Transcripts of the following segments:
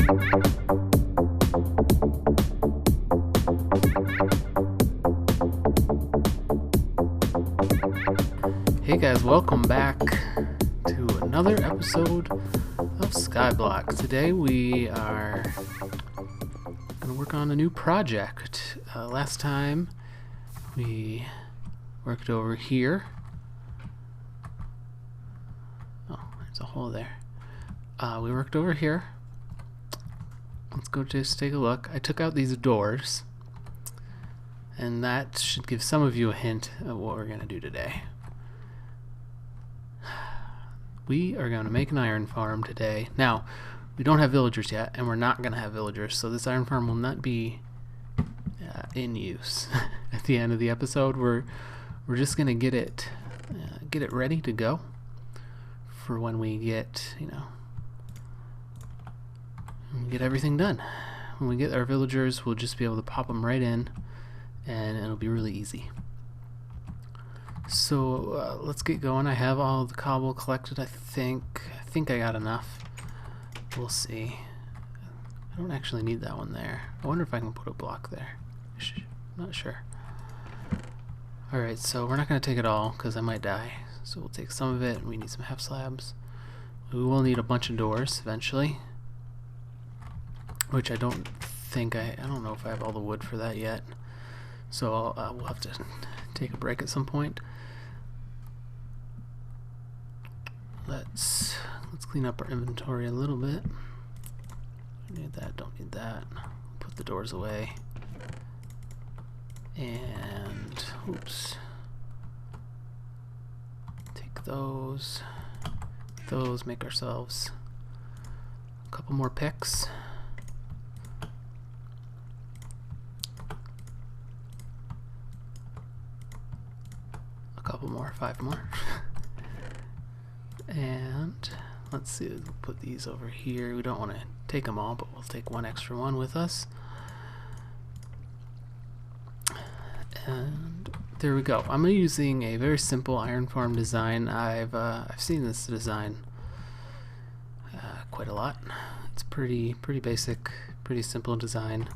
Hey guys, welcome back to another episode of Skyblock. Today we are going to work on a new project. Last time we worked over here. Oh, there's a hole there. We worked over here. Let's go just take a look. I took out these doors, and that should give some of you a hint of what we're going to do today. We are going to make an iron farm today. Now, we don't have villagers yet, and we're not going to have villagers, so this iron farm will not be in use at the end of the episode. We're just going to get it ready to go for when we get, get everything done. When we get our villagers, we'll just be able to pop them right in, and it'll be really easy. So let's get going. I have all the cobble collected. I think I got enough. We'll see. I don't actually need that one there. I wonder if I can put a block there. I'm not sure. Alright, so we're not going to take it all because I might die. So we'll take some of it. We need some half slabs. We will need a bunch of doors eventually, which I don't know if I have all the wood for that yet. So we'll have to take a break at some point. Let's clean up our inventory a little bit. Need that, don't need that. Put the doors away. And oops. Take those. Make ourselves a couple more picks. A couple more, 5 more. And let's see, we'll put these over here. We don't want to take them all, but we'll take one extra one with us. And there we go. I'm using a very simple iron farm design. I've seen this design quite a lot. It's pretty basic, pretty simple design.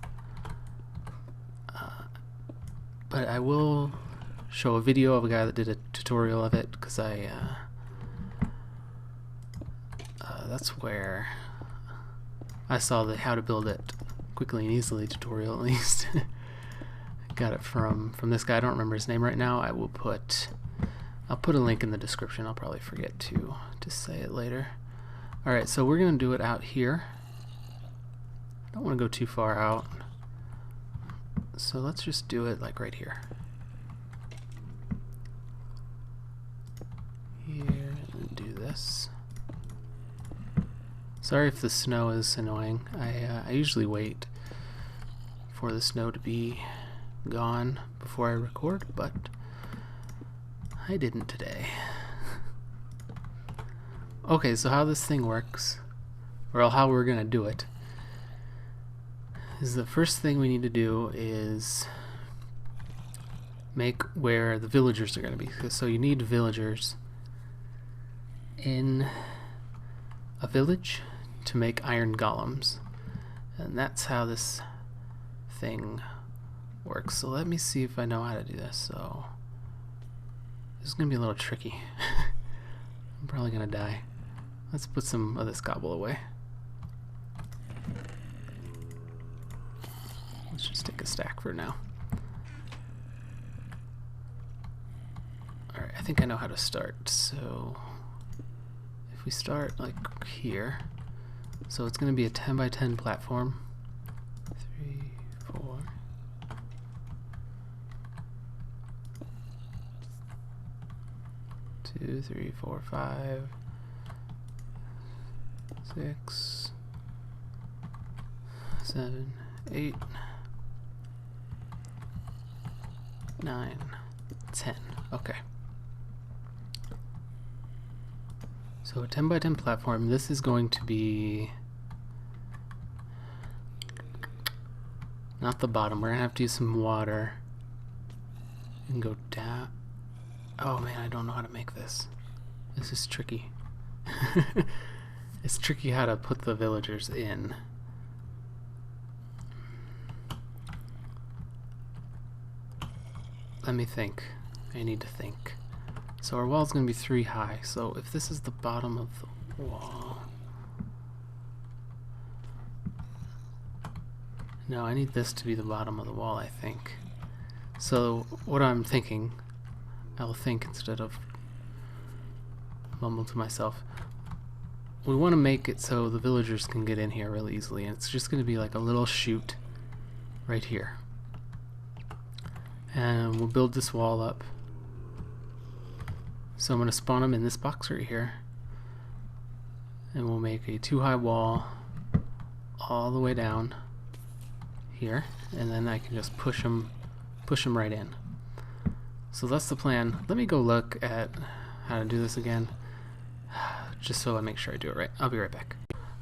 But I will show a video of a guy that did a tutorial of it, because that's where I saw the how to build it quickly and easily tutorial, at least. Got it from this guy. I don't remember his name right now. I'll put a link in the description. I'll probably forget to say it later. Alright, so we're gonna do it out here. I don't want to go too far out, so let's just do it like right here. Here, and do this. Sorry if the snow is annoying. I usually wait for the snow to be gone before I record, but I didn't today. Okay, so how this thing works, or how we're gonna do it, is the first thing we need to do is make where the villagers are gonna be. So you need villagers in a village to make iron golems, and that's how this thing works. So let me see if I know how to do this. So this is gonna be a little tricky. I'm probably gonna die. Let's put some of this cobble away. Let's just take a stack for now. Alright, I think I know how to start. So if we start like here, so it's going to be a 10 by 10 platform. 3, 4. Two, 3, 4, 5, 6, 7, 8, 9, 10. Okay. So a 10 by 10 platform. This is going to be not the bottom. We're gonna have to use some water and go down. Oh man, I don't know how to make this. This is tricky. It's tricky how to put the villagers in. let me think. I need to think. So our wall is going to be 3 high. So if this is the bottom of the wall... No, I need this to be the bottom of the wall, I think. So what I'm thinking, I'll think instead of mumble to myself. We want to make it so the villagers can get in here really easily, and it's just going to be like a little chute right here. And we'll build this wall up. So I'm going to spawn them in this box right here, and we'll make a 2 high wall all the way down here, and then I can just push them right in. So that's the plan. Let me go look at how to do this again, just so I make sure I do it right. I'll be right back.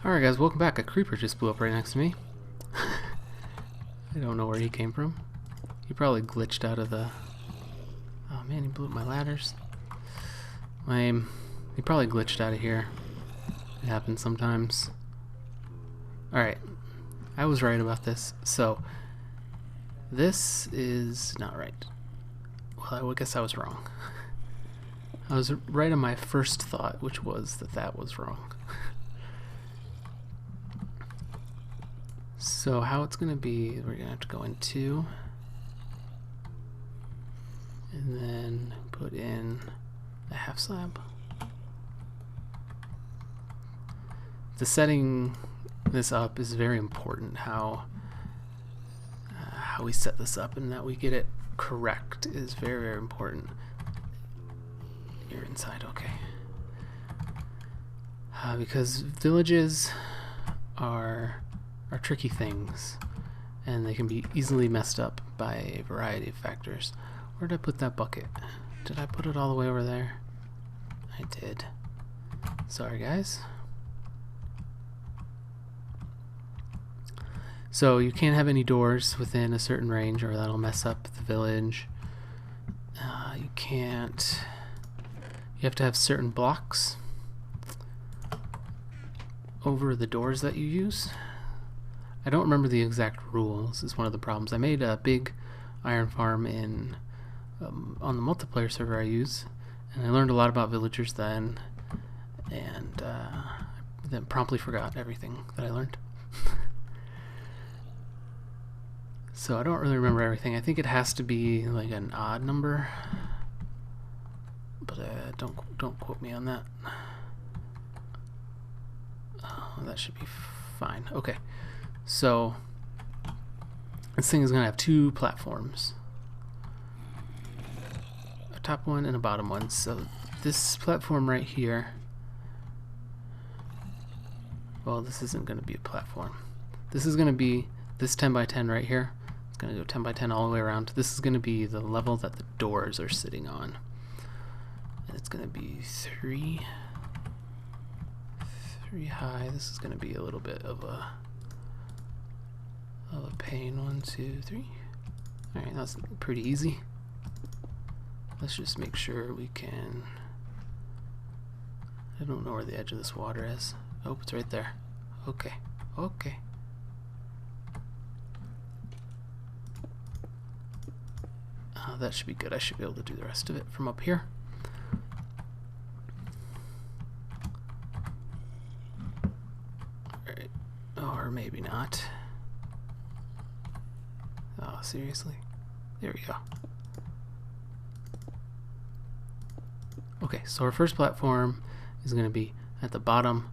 Alright guys, welcome back. A creeper just blew up right next to me. I don't know where he came from. He probably glitched out of the... Oh man, he blew up my ladders. Lame. He probably glitched out of here. It happens sometimes. Alright, I was right about this. So, this is not right. Well, I guess I was wrong. I was right on my first thought, which was that that was wrong. So how it's going to be, we're going to have to go in 2, and then put in a half slab. The setting this up is very important. How we set this up and that we get it correct is very, very important. You're inside, okay. Because villages are tricky things, and they can be easily messed up by a variety of factors. Where did I put that bucket? Did I put it all the way over there? I did. Sorry guys. So you can't have any doors within a certain range or that'll mess up the village. You can't... You have to have certain blocks over the doors that you use. I don't remember the exact rules, is one of the problems. I made a big iron farm in on the multiplayer server I use, and I learned a lot about villagers then, and then promptly forgot everything that I learned. So I don't really remember everything. I think it has to be like an odd number, but don't quote me on that. That should be fine. Okay, so this thing is going to have 2 platforms, a top one and a bottom one. So this platform right here, well, this isn't going to be a platform. This is going to be this 10 by 10 right here. It's going to go 10 by 10 all the way around. This is going to be the level that the doors are sitting on. And it's going to be 3 high. This is going to be a little bit of a pain. 1, 2, 3. Alright, that's pretty easy. Let's just make sure we can... I don't know where the edge of this water is. Oh, it's right there. Okay, okay. That should be good. I should be able to do the rest of it from up here. Alright. Or maybe not. Oh, seriously? There we go. Okay, so our first platform is going to be at the bottom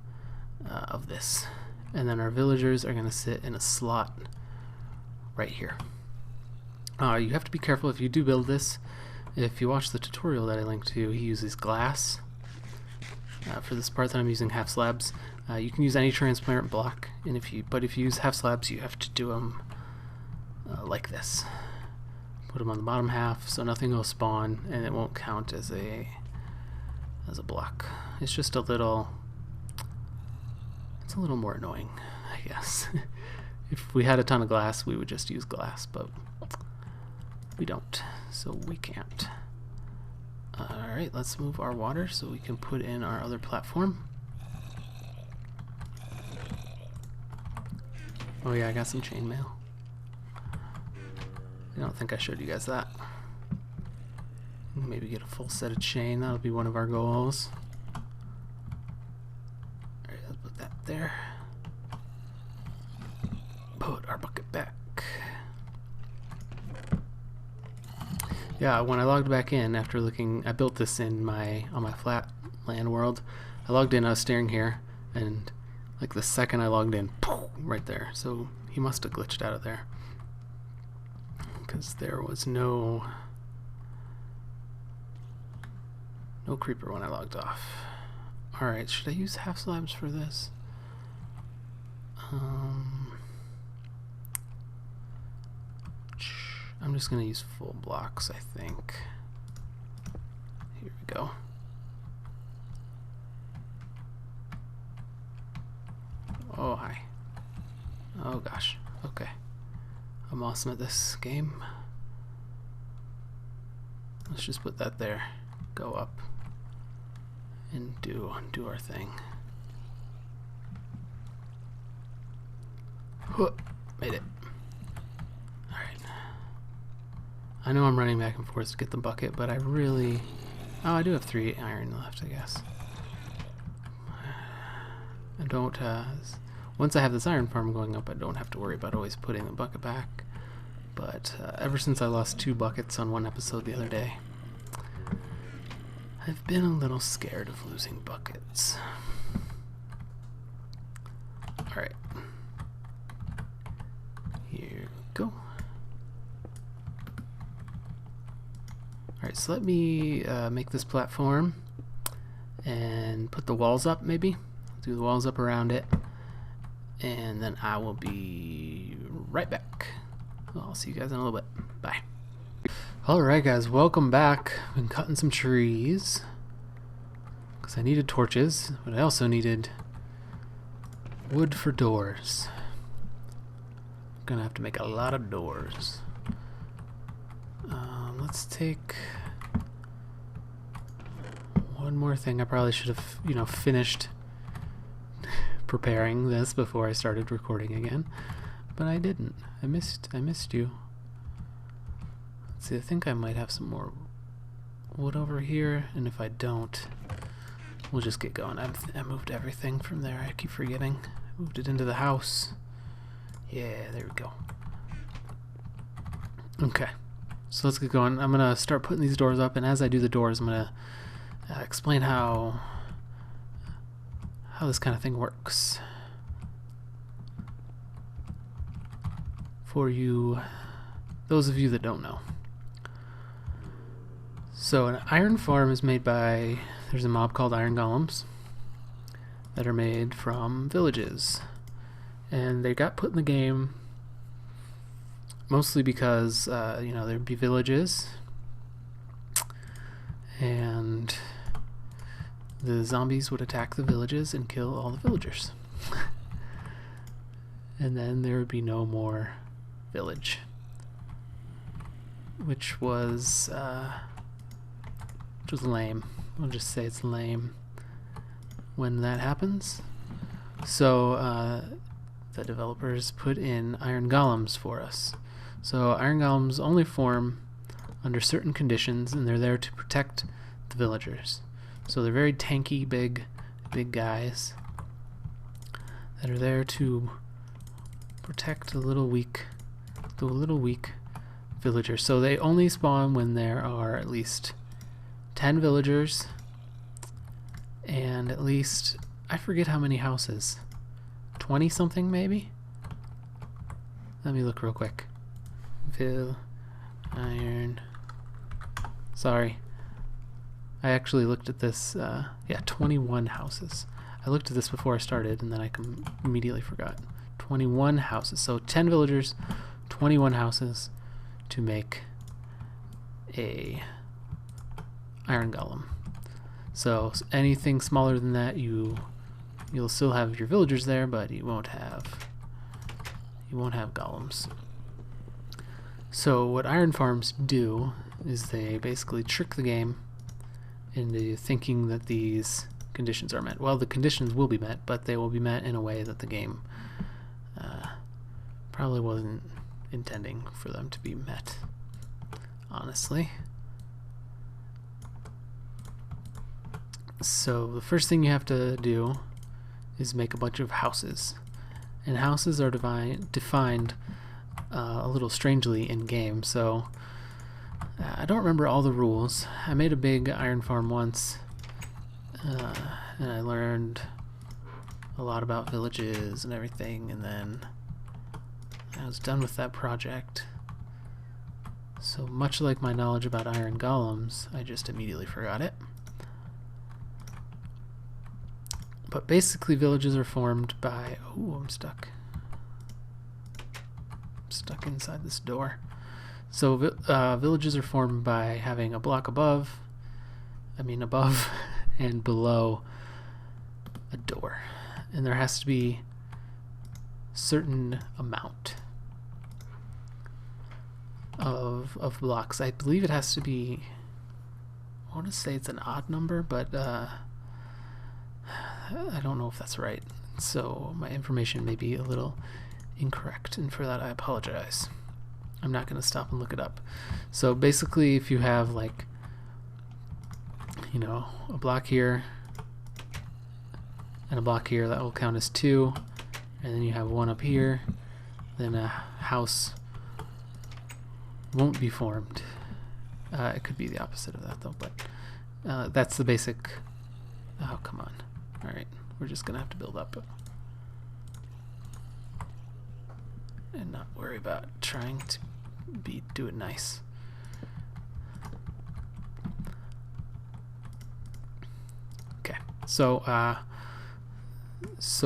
of this. And then our villagers are going to sit in a slot right here. You have to be careful if you do build this. If you watch the tutorial that I linked to, he uses glass. For this part that I'm using half slabs, you can use any transparent block, and if you use half slabs, you have to do them like this. Put them on the bottom half so nothing will spawn, and it won't count as a block. It's just a little more annoying, I guess. If we had a ton of glass, we would just use glass, but we don't, so we can't. Alright, let's move our water so we can put in our other platform. Oh yeah, I got some chainmail. I don't think I showed you guys that. Maybe get a full set of chain. That'll be one of our goals. Alright, let's put that there. Put our bucket back. Yeah, when I logged back in after looking, I built this in on my flat land world. I logged in, I was staring here, and like the second I logged in, poof, right there. So he must have glitched out of there, because there was no creeper when I logged off. Alright, should I use half slabs for this? I'm just gonna use full blocks, I think. Here we go. Oh, hi. Oh gosh, okay. I'm awesome at this game. Let's just put that there. Go up and do our thing. Made it. Alright. I know I'm running back and forth to get the bucket, but I really... Oh, I do have 3 iron left, I guess. I don't... once I have this iron farm going up, I don't have to worry about always putting the bucket back. But ever since I lost 2 buckets on one episode the other day, I've been a little scared of losing buckets. Alright. Here we go. Alright, so let me make this platform and put the walls up, maybe. Do the walls up around it. And then I will be right back. Well, I'll see you guys in a little bit. Bye. Alright guys, welcome back. I've been cutting some trees because I needed torches, but I also needed wood for doors. I'm gonna have to make a lot of doors. Let's take one more thing. I probably should have, finished preparing this before I started recording again, but I didn't. I missed you. Let's see, I think I might have some more wood over here, and if I don't, we'll just get going. I moved everything from there. I keep forgetting. I moved it into the house. Yeah, there we go. Okay, so let's get going. I'm gonna start putting these doors up, and as I do the doors, I'm gonna explain how this kind of thing works for you, those of you that don't know. So an iron farm is made by, there's a mob called iron golems that are made from villages, and they got put in the game mostly because there'd be villages and the zombies would attack the villages and kill all the villagers. And then there would be no more village, which was lame. I'll just say it's lame when that happens. So the developers put in iron golems for us. So iron golems only form under certain conditions, and they're there to protect the villagers. So they're very tanky, big guys that are there to protect the little weak villagers. So they only spawn when there are at least 10 villagers and at least, I forget how many houses, 20 something maybe? Let me look real quick. Iron. Sorry. I actually looked at this, yeah, 21 houses. I looked at this before I started, and then I immediately forgot. 21 houses. So 10 villagers, 21 houses to make a iron golem. So anything smaller than that, you'll still have your villagers there, but you won't have golems. So what iron farms do is they basically trick the game into thinking that these conditions are met. Well, the conditions will be met, but they will be met in a way that the game probably wasn't intending for them to be met, honestly. So the first thing you have to do is make a bunch of houses. And houses are defined a little strangely in game, so I don't remember all the rules. I made a big iron farm once, and I learned a lot about villages and everything, and then I was done with that project. So much like my knowledge about iron golems, I just immediately forgot it. But basically villages are formed by... Oh, I'm stuck. I'm stuck inside this door. So villages are formed by having a block above and below a door. And there has to be a certain amount of blocks. I believe it has to be... I want to say it's an odd number, but... I don't know if that's right, so my information may be a little incorrect, and for that I apologize. I'm not going to stop and look it up. So basically, if you have, like, you know, a block here and a block here, that will count as 2, and then you have one up here, then a house won't be formed. It could be the opposite of that though, but that's the basic... Oh, come on. Alright, we're just gonna have to build up and not worry about trying to do it nice. Okay, so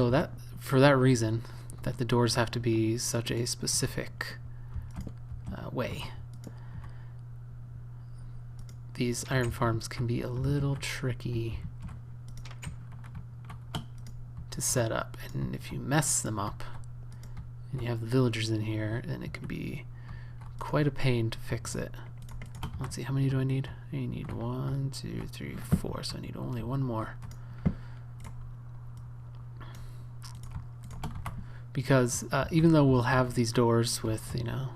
that for that reason, that the doors have to be such a specific way, these iron farms can be a little tricky to set up, and if you mess them up and you have the villagers in here, then it can be quite a pain to fix it. Let's see, how many do I need? I need 1, 2, 3, 4, so I need only one more. Because even though we'll have these doors with, you know,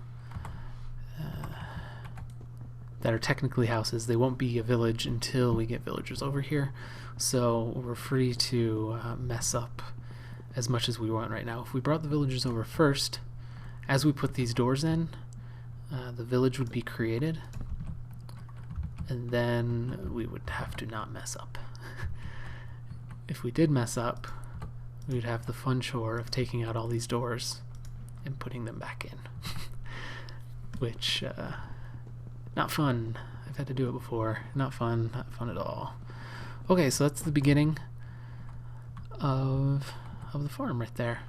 that are technically houses, they won't be a village until we get villagers over here. So we're free to mess up as much as we want right now. If we brought the villagers over first, as we put these doors in, the village would be created, and then we would have to not mess up. If we did mess up, we would have the fun chore of taking out all these doors and putting them back in. Which, not fun. I've had to do it before. Not fun at all. Okay, so that's the beginning of the farm right there.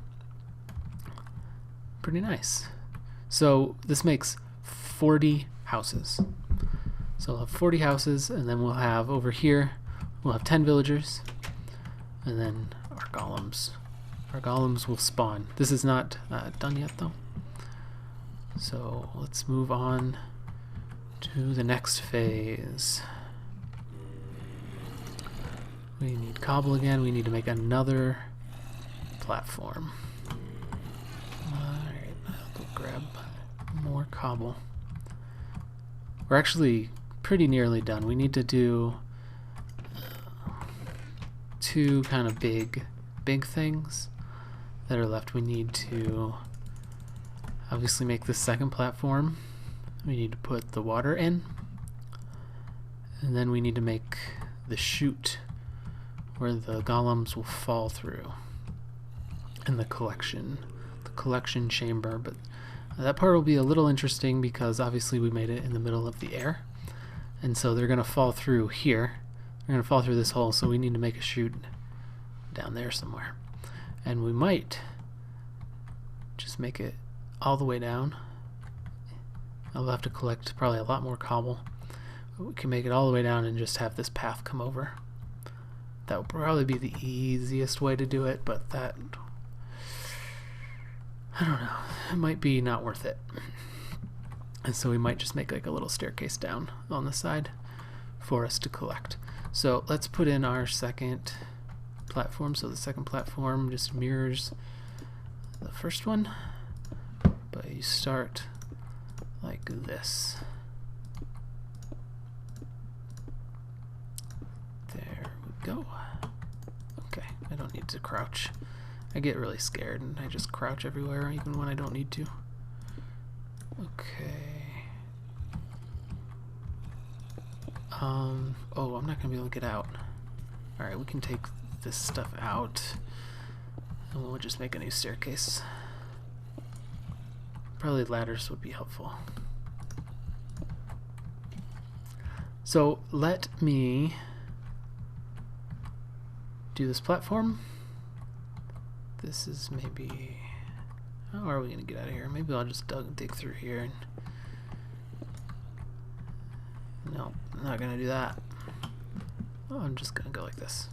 Pretty nice. So this makes 40 houses. So we'll have 40 houses, and then we'll have over here, we'll have 10 villagers, and then our golems. Our golems will spawn. This is not done yet though. So let's move on to the next phase. We need cobble again. We need to make another platform. Alright, I'll go grab more cobble. We're actually pretty nearly done. We need to do two kind of big things that are left. We need to obviously make this second platform. We need to put the water in, and then we need to make the chute where the golems will fall through, and the collection chamber. But that part will be a little interesting because obviously we made it in the middle of the air, and so they're gonna fall through here. They're gonna fall through this hole, so we need to make a chute down there somewhere, and we might just make it all the way down. I'll have to collect probably a lot more cobble, but we can make it all the way down and just have this path come over. That would probably be the easiest way to do it, but that, I don't know, it might be not worth it. And so we might just make like a little staircase down on the side for us to collect. So let's put in our second platform. So the second platform just mirrors the first one, but you start like this. There we go. don't need to crouch. I get really scared and I just crouch everywhere even when I don't need to. Okay. Oh, I'm not gonna be able to get out. Alright, we can take this stuff out and we'll just make a new staircase. Probably ladders would be helpful. So let me do this platform. This is maybe... How are we going to get out of here? Maybe I'll just dig through here. And no, I'm not going to do that. Oh, I'm just going to go like this.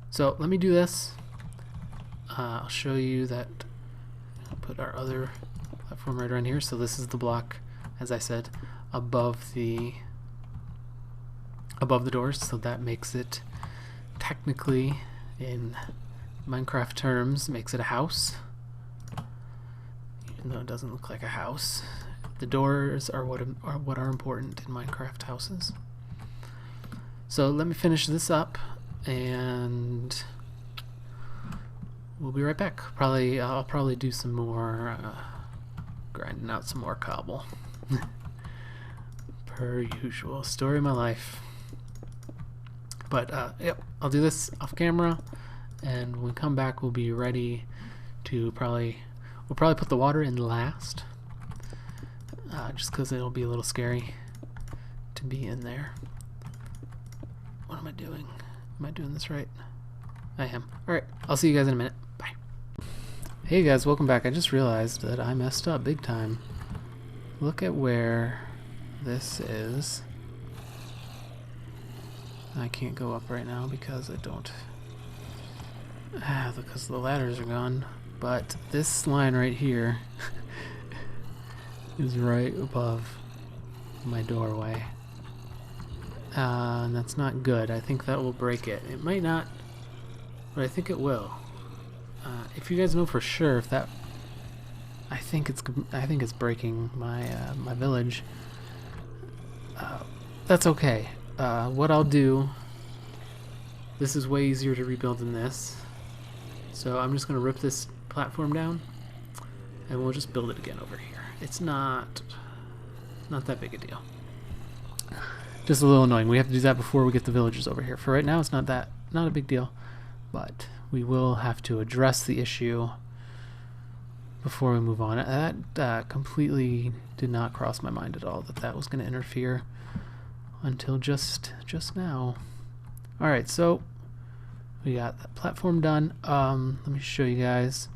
So let me do this. I'll show you that. I'll put our other platform right around here. So this is the block, as I said, above the doors. So that makes it technically, in Minecraft terms, makes it a house. Even though it doesn't look like a house. The doors are what are important in Minecraft houses. So let me finish this up and we'll be right back. I'll probably do some more grinding out some more cobble. Per usual, story of my life. But yep, I'll do this off camera, and when we come back we'll be ready to we'll probably put the water in last, just because it'll be a little scary to be in there. What am I doing? Am I doing this right? I am. Alright, I'll see you guys in a minute. Bye. Hey guys, welcome back. I just realized that I messed up big time. Look at where this is. I can't go up right now because I don't... because the ladders are gone. But this line right here is right above my doorway. And that's not good. I think that will break it. It might not, but I think it will. If you guys know for sure if that... I think it's breaking my my village. That's okay. What I'll do, this is way easier to rebuild than this, so I'm just going to rip this platform down and we'll just build it again over here. It's not that big a deal. Just a little annoying. We have to do that before we get the villagers over here. For right now it's not a big deal, but we will have to address the issue before we move on. That completely did not cross my mind at all that was going to interfere until just now. Alright, so we got that platform done. Let me show you guys.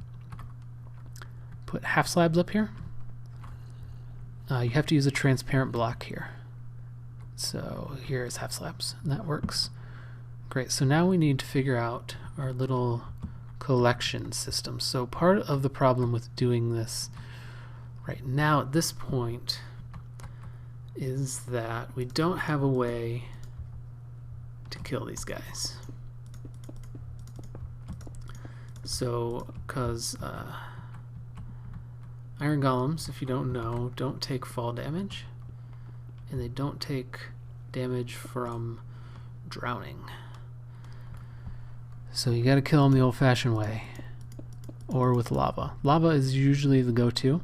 Put half slabs up here. You have to use a transparent block here. So here is half slabs, and that works. Great, so now we need to figure out our little collection system. So part of the problem with doing this right now at this point is that we don't have a way to kill these guys. So, because iron golems, if you don't know, don't take fall damage, and they don't take damage from drowning. So you gotta kill them the old-fashioned way, or with lava. Lava is usually the go-to.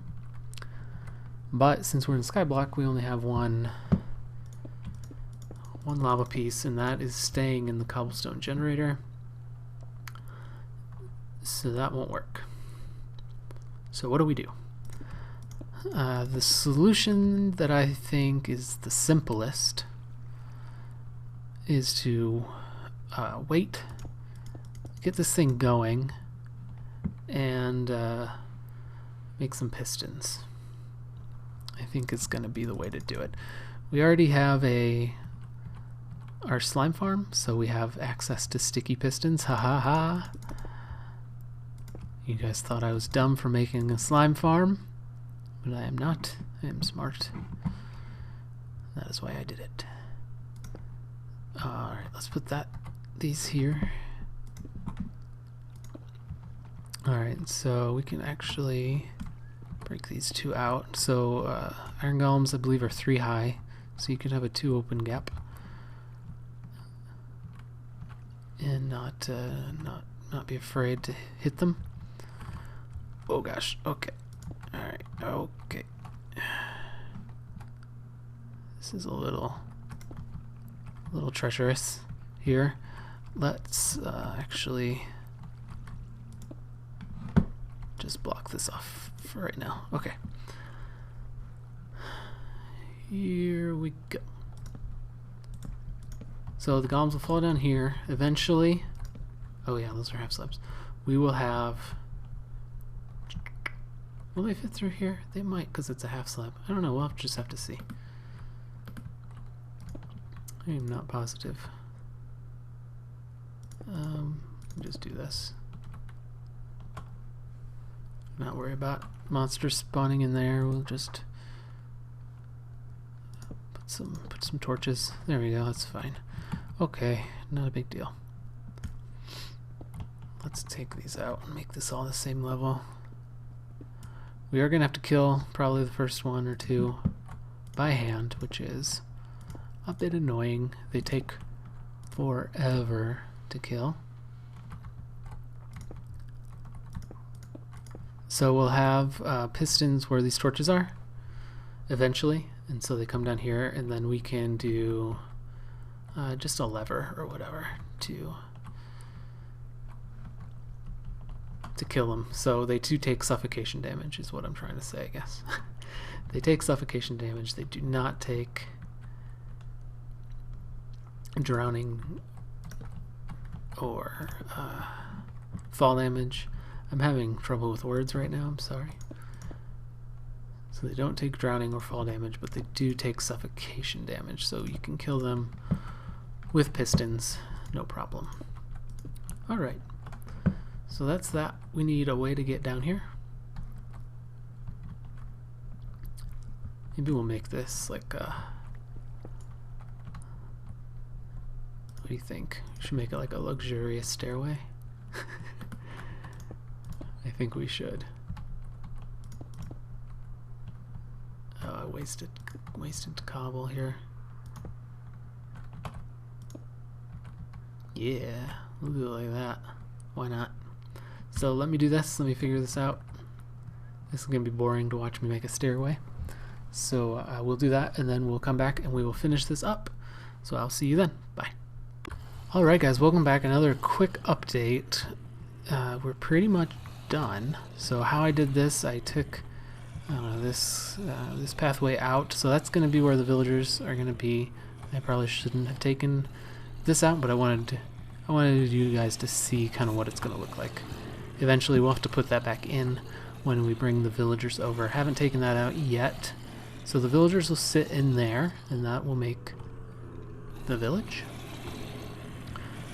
But since we're in Skyblock, we only have one lava piece, and that is staying in the cobblestone generator. So that won't work. So what do we do? The solution that I think is the simplest is to wait, get this thing going, and make some pistons. I think it's going to be the way to do it. We already have our slime farm, so we have access to sticky pistons. Ha ha ha. You guys thought I was dumb for making a slime farm, but I am not. I am smart. That is why I did it. Alright, let's put these here. Alright, so we can actually break these two out. So iron golems, I believe, are 3 high, so you can have a 2 open gap. not be afraid to hit them. Oh gosh. Okay. All right. Okay. This is a little treacherous here. Let's actually just block this off for right now. Okay. Here we go. So the golems will fall down here eventually. Oh yeah, those are half slabs. We will have... Will they fit through here? They might, because it's a half slab. I don't know, we'll just have to see. I am not positive. Just do this. Not worry about monsters spawning in there. We'll just put some torches. There we go, that's fine. Okay, not a big deal. Let's take these out and make this all the same level. We are gonna have to kill probably the first one or two by hand, which is a bit annoying. They take forever to kill. So we'll have pistons where these torches are eventually, and so they come down here, and then we can do just a lever or whatever to kill them. So they do take suffocation damage is what I'm trying to say, I guess. They take suffocation damage. They do not take drowning or fall damage. I'm having trouble with words right now, I'm sorry. So they don't take drowning or fall damage, but they do take suffocation damage, so you can kill them with pistons, no problem. Alright, so that's that. We need a way to get down here. Maybe we'll make this like a... What do you think? We should make it like a luxurious stairway. I think we should. Oh, I wasted cobble here. Yeah, we'll do it like that. Why not? So let me do this. Let me figure this out. This is gonna be boring to watch me make a stairway. So we'll do that, and then we'll come back and we will finish this up. So I'll see you then. Bye. Alright guys, welcome back. Another quick update. We're pretty much done. So how I did this, I took this pathway out. So that's going to be where the villagers are going to be. I probably shouldn't have taken this out, but I wanted you guys to see kind of what it's going to look like. Eventually we'll have to put that back in when we bring the villagers over. Haven't taken that out yet. So the villagers will sit in there, and that will make the village.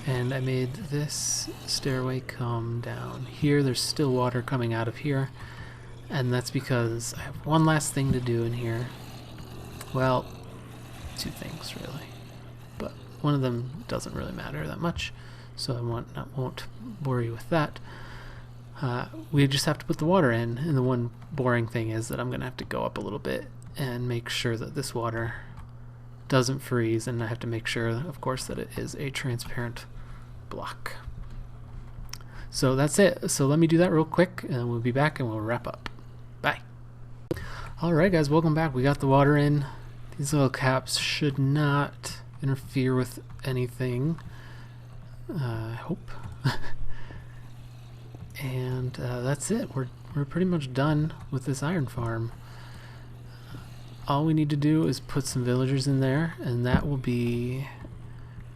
And I made this stairway come down here. There's still water coming out of here, and that's because I have one last thing to do in here. Well, two things really, but one of them doesn't really matter that much, so I won't bore you with that. We just have to put the water in, and the one boring thing is that I'm gonna have to go up a little bit and make sure that this water doesn't freeze, and I have to make sure, of course, that it is a transparent block. So that's it. So let me do that real quick, and we'll be back and we'll wrap up. Bye. Alright guys, welcome back. We got the water in. These little caps should not interfere with anything, I hope. And that's it. We're pretty much done with this iron farm. All we need to do is put some villagers in there, and that will be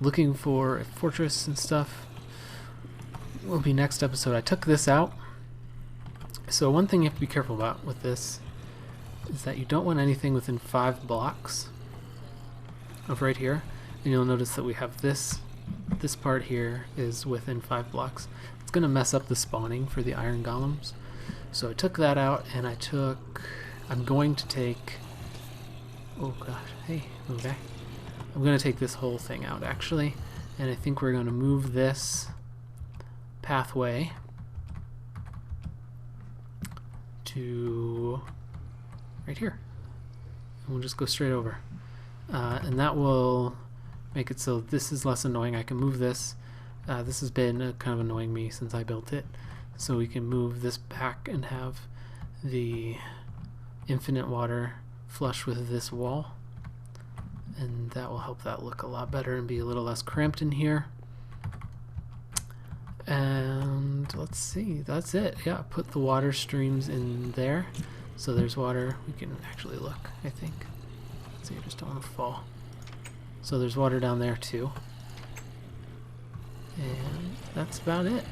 looking for a fortress and stuff. Will be next episode. I took this out. So one thing you have to be careful about with this is that you don't want anything within 5 blocks of right here. And you'll notice that we have this part here is within 5 blocks. It's going to mess up the spawning for the iron golems. So I took that out, and I'm going to take... Oh gosh, hey, okay. I'm going to take this whole thing out actually, and I think we're going to move this pathway to right here. And we'll just go straight over. And that will make it so this is less annoying. I can move this, This has been kind of annoying me since I built it. So we can move this back and have the infinite water flush with this wall. And that will help that look a lot better and be a little less cramped in here. And let's see, that's it. Yeah, put the water streams in there. So there's water. We can actually look, I think. Let's see, I just don't want to fall. So there's water down there too. And that's about it.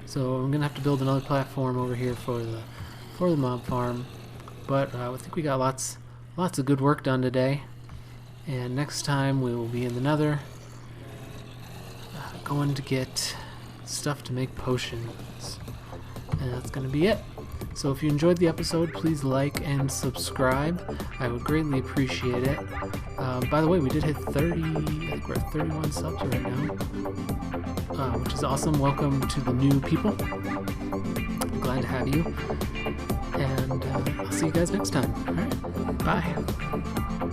So I'm gonna have to build another platform over here for the mob farm. But I think we got lots of good work done today. And next time we will be in the Nether, going to get stuff to make potions. And that's going to be it. So if you enjoyed the episode, please like and subscribe. I would greatly appreciate it. By the way, we did hit 30, I think we're at 31 subs right now, which is awesome. Welcome to the new people. I'm glad to have you. And I'll see you guys next time. All right, bye.